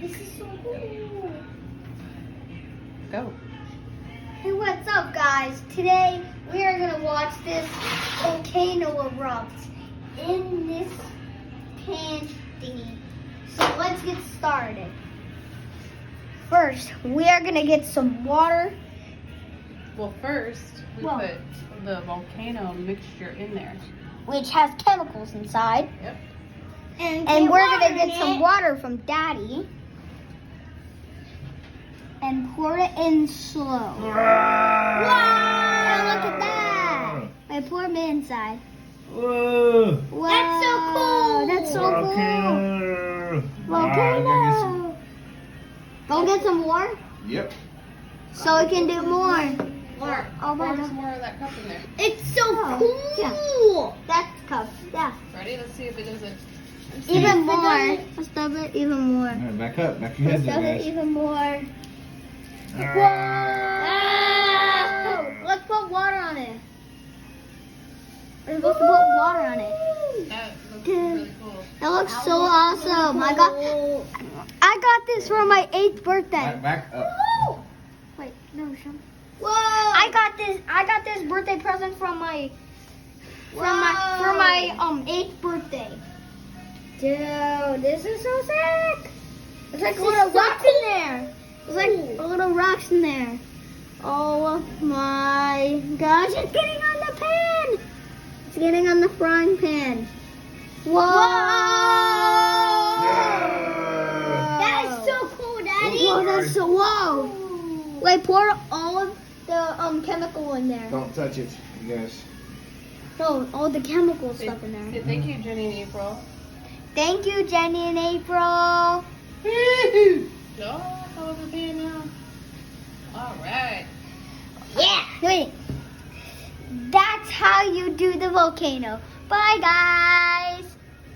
This is so cool. Go. Hey, what's up, guys? Today we are gonna watch this volcano erupt in this pan thingy. So let's get started. First, we are gonna get some water. Well, first, we Whoa. put the volcano mixture in there. Which has chemicals inside. Yep. And we're gonna get some water from Daddy. And pour it in slow. Wow! Look at that! I pour it inside. Whoa! Wow. That's so cool! That's so Volcano! cool! Volcano! Go get some more Yep. so we can do more. Mark, Oh my pour God. some more of that cup in there. It's so cool! Yeah. That's cup. Yeah. Ready? Let's see if it doesn't. Even more. Let's dub it even more. All right, back up. Back your Let's heads up, dub it guys. even more. Ah. Whoa! Let's put water on it. We're supposed to put water on it. That looks really cool. That looks so awesome. I got this for my 8th birthday. Back up. Wait, no, Sean. Whoa! I got this birthday present from my 8th birthday. Dude, this is so sick. There's like little rocks in there. There's like little rocks in there. Oh my gosh, it's getting on the pan. It's getting on the frying pan. Whoa! That is so cool, Daddy. Whoa, that's so, whoa. Wait, pour all of the chemical in there. Don't touch it, you guys. No, all the chemical Say, stuff in there. say thank you, Jenny and April. Thank you, Jenny and April. No, over the pan now. All right. Yeah. Wait. That's how you do the volcano. Bye, guys.